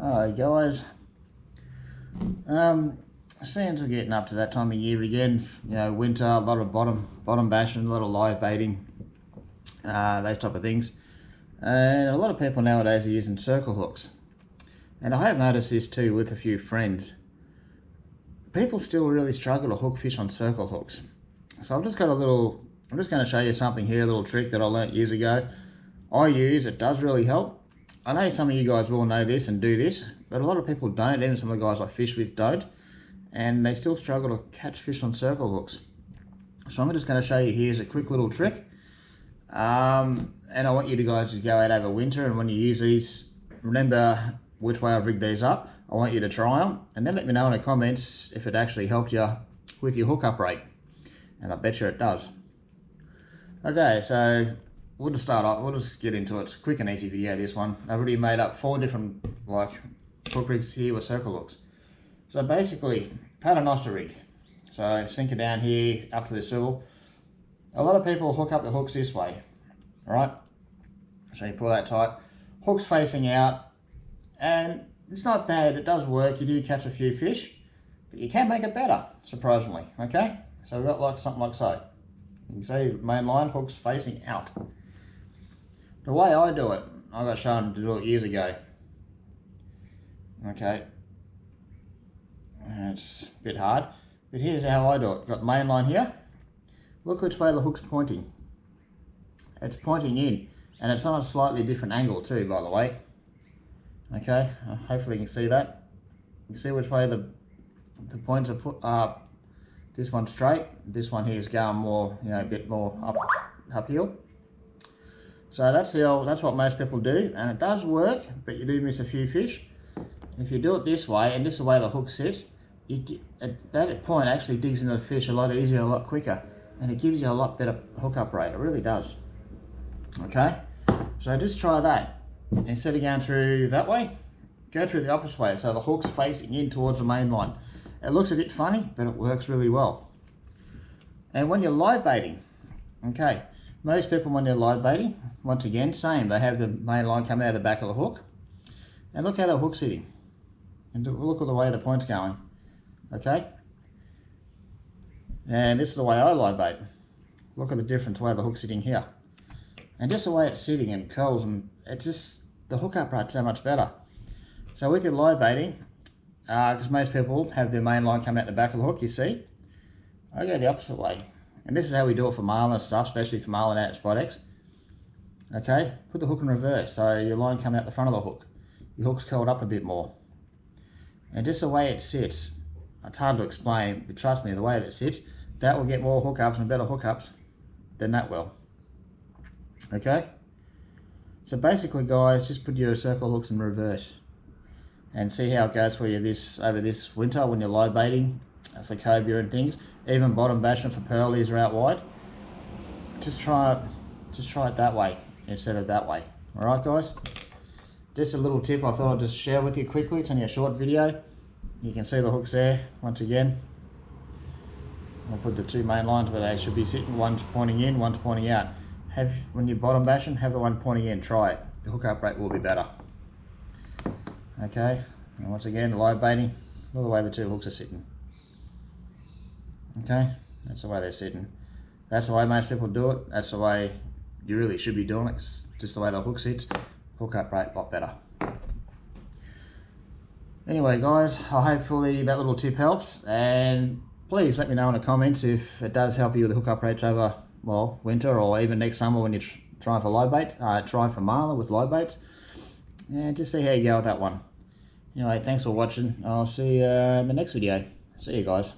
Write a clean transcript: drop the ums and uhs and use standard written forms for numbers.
Hi guys. Since we're getting up to that time of year again, you know, winter, a lot of bottom bashing, a lot of live baiting, those type of things. And a lot of people nowadays are using circle hooks. And I have noticed this too with a few friends. People still really struggle to hook fish on circle hooks. So I'm just going to show you something here, a little trick that I learnt years ago. It does really help. I know some of you guys will know this and do this, but a lot of people don't. Even some of the guys I fish with don't, and they still struggle to catch fish on circle hooks. So I'm just going to show you here's a quick little trick, and I want you guys to go out over winter, and when you use these, remember which way I've rigged these up. I want you to try them, and then let me know in the comments if it actually helped you with your hookup rate, and I bet you it does. Okay, so we'll just start off, we'll just get into it. Quick and easy video, this one. I've already made up 4 different hook rigs here with circle hooks. So basically, Paternoster rig. So sink it down here, up to the swivel. A lot of people hook up the hooks this way, right? So you pull that tight, hook's facing out, and it's not bad, it does work. You do catch a few fish, but you can make it better, surprisingly, okay? So we've got something like so. You can see main line, hook's facing out. The way I do it, I got shown to do it years ago. Okay, it's a bit hard, but here's how I do it. Got the main line here. Look which way the hook's pointing. It's pointing in, and it's on a slightly different angle too, by the way. Okay, hopefully you can see that. You can see which way the points are put up. This one's straight. This one here is going more, you know, a bit more uphill. So that's what most people do, and it does work, but you do miss a few fish. If you do it this way, and this is the way the hook sits, that point actually digs into the fish a lot easier, a lot quicker, and it gives you a lot better hookup rate. It really does. Okay, so just try that. Instead of going through that way, go through the opposite way, so the hook's facing in towards the main line. It looks a bit funny, but it works really well. And when you're live baiting, okay, most people when they're live baiting, once again, same, they have the main line coming out of the back of the hook, and look how the hook's sitting, and look at the way the point's going, okay? And this is the way I live bait. Look at the difference way the hook's sitting here, and just the way it's sitting and curls, and it's just the hookup rate's so much better. So with your live baiting, because most people have their main line coming out the back of the hook, you see, I go the opposite way. And this is how we do it for marlin and stuff, especially for marlin out at Spot X. Okay, put the hook in reverse, so your line coming out the front of the hook. Your hook's curled up a bit more. And just the way it sits, it's hard to explain, but trust me, the way that it sits, that will get more hookups and better hookups than that will. Okay? So basically guys, just put your circle hooks in reverse and see how it goes for you over this winter when you're live baiting for cobia and things. Even bottom bashing for pearlies are out wide. Just try it that way instead of that way. Alright guys? Just a little tip I thought I'd just share with you quickly. It's only a short video. You can see the hooks there once again. I'll put the 2 main lines where they should be sitting. One's pointing in, one's pointing out. When you're bottom bashing, have the one pointing in. Try it. The hookup rate will be better. Okay, and once again, live baiting, all the way the 2 hooks are sitting. Okay, that's the way they're sitting. That's the way most people do it. That's the way you really should be doing it. It's just the way the hook sits. Hookup rate a lot better. Anyway guys, hopefully that little tip helps, and please let me know in the comments if it does help you with the hookup rates over, well, winter or even next summer when you're trying for live bait, trying for marlin with live baits, and just see how you go with that one. Anyway, thanks for watching. I'll see you in the next video. See you guys.